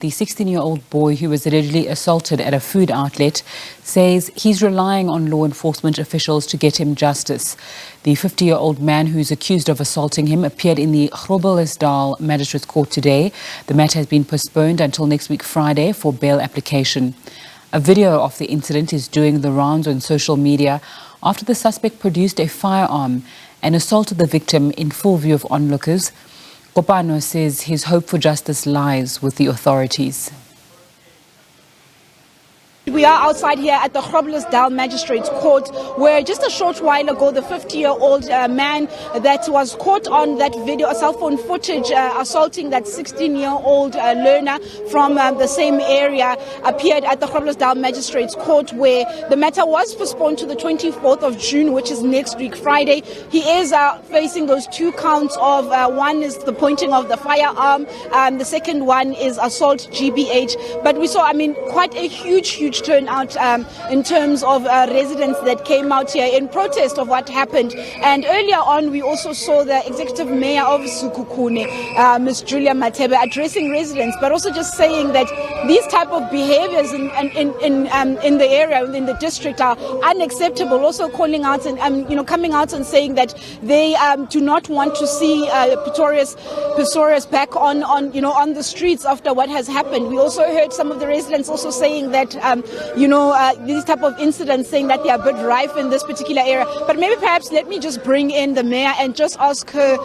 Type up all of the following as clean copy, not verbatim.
The 16-year-old boy who was allegedly assaulted at a food outlet says he's relying on law enforcement officials to get him justice. The 50-year-old man who's accused of assaulting him appeared in the Groblersdal Magistrates Court today. The matter has been postponed until next week Friday for bail application. A video of the incident is doing the rounds on social media after the suspect produced a firearm and assaulted the victim in full view of onlookers. Komane says his hope for justice lies with the authorities. We are outside here at the Groblersdal Magistrates Court, where just a short while ago the 50-year-old man that was caught on that video, cell phone footage, assaulting that 16-year-old learner from the same area, appeared at the Groblersdal Magistrates Court, where the matter was postponed to the 24th of June, which is next week Friday. He is facing those two counts of one is the pointing of the firearm, the second one is assault GBH. But we saw, quite a huge turnout in terms of residents that came out here in protest of what happened. And earlier on, we also saw the executive mayor of Sekhukhune, Ms. Julia Mathebe, addressing residents, but also just saying that these type of behaviors in the area, in the district, are unacceptable. Also calling out and coming out and saying that they do not want to see Pistorius back on the streets after what has happened. We also heard some of the residents also saying that these type of incidents, saying that they are a bit rife in this particular area. But maybe perhaps let me just bring in the mayor and just ask her,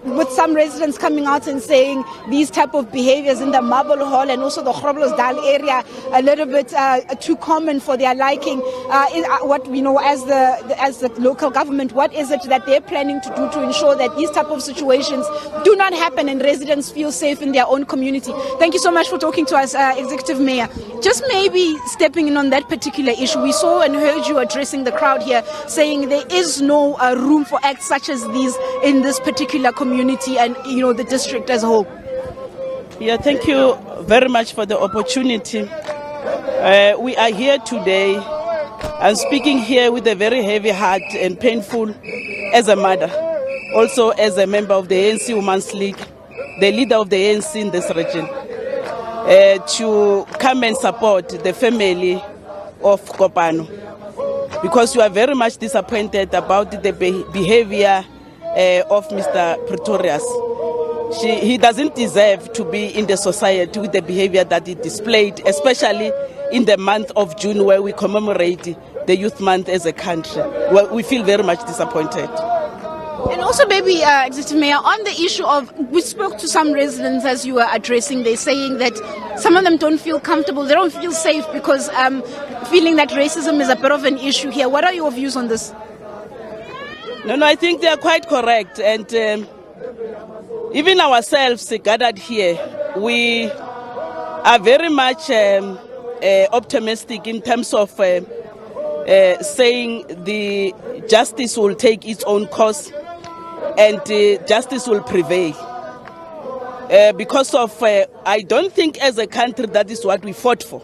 with some residents coming out and saying these type of behaviors in the Marble Hall and also the Groblersdal area a little bit too common for their liking. What we know as the local government, what is it that they're planning to do to ensure that these type of situations do not happen and residents feel safe in their own community? Thank you so much for talking to us, Executive Mayor. Just maybe stepping in on that particular issue, we saw and heard you addressing the crowd here, saying there is no room for acts such as these in this particular community and the district as a whole. Yeah, thank you very much for the opportunity. We are here today and speaking here with a very heavy heart and painful as a mother, also as a member of the ANC Women's League, the leader of the ANC in this region, to come and support the family of Komane, because we are very much disappointed about the behavior of Mr. Pistorius. He doesn't deserve to be in the society with the behavior that he displayed, especially in the month of June, where we commemorate the Youth Month as a country. Well, we feel very much disappointed. And also, maybe, Executive Mayor, on the issue of, we spoke to some residents as you were addressing, they're saying that some of them don't feel comfortable, they don't feel safe because feeling that racism is a bit of an issue here. What are your views on this? No, I think they are quite correct. And even ourselves gathered here, we are very much optimistic in terms of saying the justice will take its own course and justice will prevail. Because of, I don't think as a country that is what we fought for,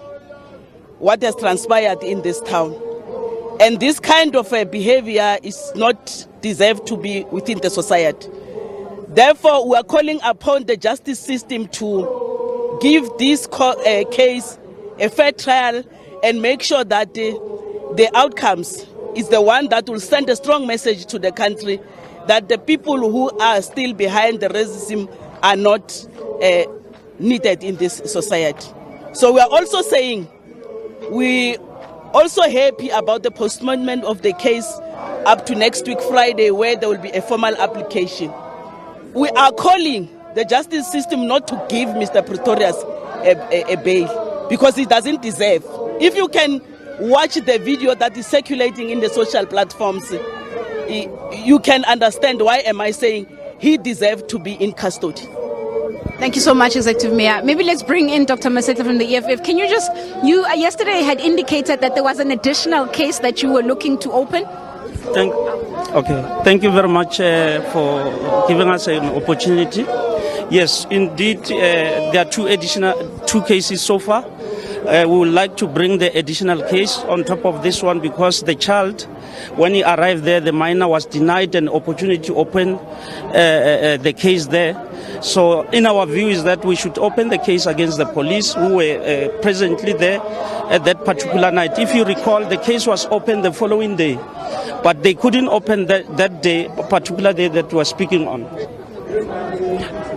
what has transpired in this town. And this kind of behavior is not deserved to be within the society. Therefore, we are calling upon the justice system to give this case a fair trial and make sure that the outcomes is the one that will send a strong message to the country that the people who are still behind the racism are not needed in this society. So we are also saying we also happy about the postponement of the case up to next week Friday, where there will be a formal application. We are calling the justice system not to give Mr. Pistorius a bail because he doesn't deserve. If you can watch the video that is circulating in the social platforms, you can understand why am I saying he deserves to be in custody. Thank you so much, Executive Mayor. Maybe let's bring in Dr. Masetla from the EFF. Can you yesterday had indicated that there was an additional case that you were looking to open? Thank you very much for giving us an opportunity. Yes, indeed, there are two cases so far. We would like to bring the additional case on top of this one because the child, when he arrived there, the minor was denied an opportunity to open the case there. So in our view is that we should open the case against the police who were presently there at that particular night. If you recall, the case was opened the following day, but they couldn't open that day, particular day that we are speaking on.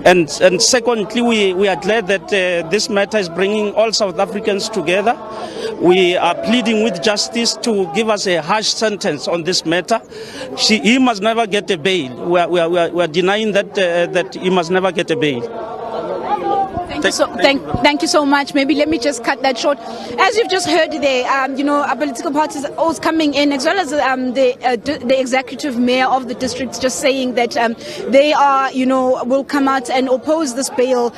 And secondly, we are glad that this matter is bringing all South Africans together. We are pleading with justice to give us a harsh sentence on this matter. He must never get a bail. We are denying that he must never get a bail. Thank you so much. Maybe let me just cut that short. As you've just heard there, our political parties are always coming in, as well as the executive mayor of the district, just saying that they are, will come out and oppose this bail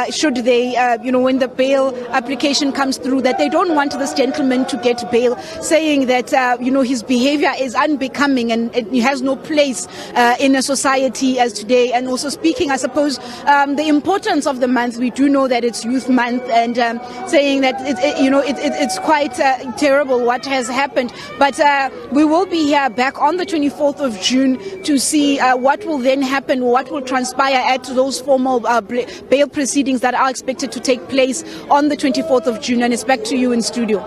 should they, when the bail application comes through, that they don't want this gentleman to get bail, saying that, his behavior is unbecoming and he has no place in a society as today. And also speaking, I suppose, the importance of the month. We do know that it's Youth Month, and saying that it's quite terrible what has happened. But we will be here back on the 24th of June to see what will then happen, what will transpire at those formal bail proceedings that are expected to take place on the 24th of June. And it's back to you in studio.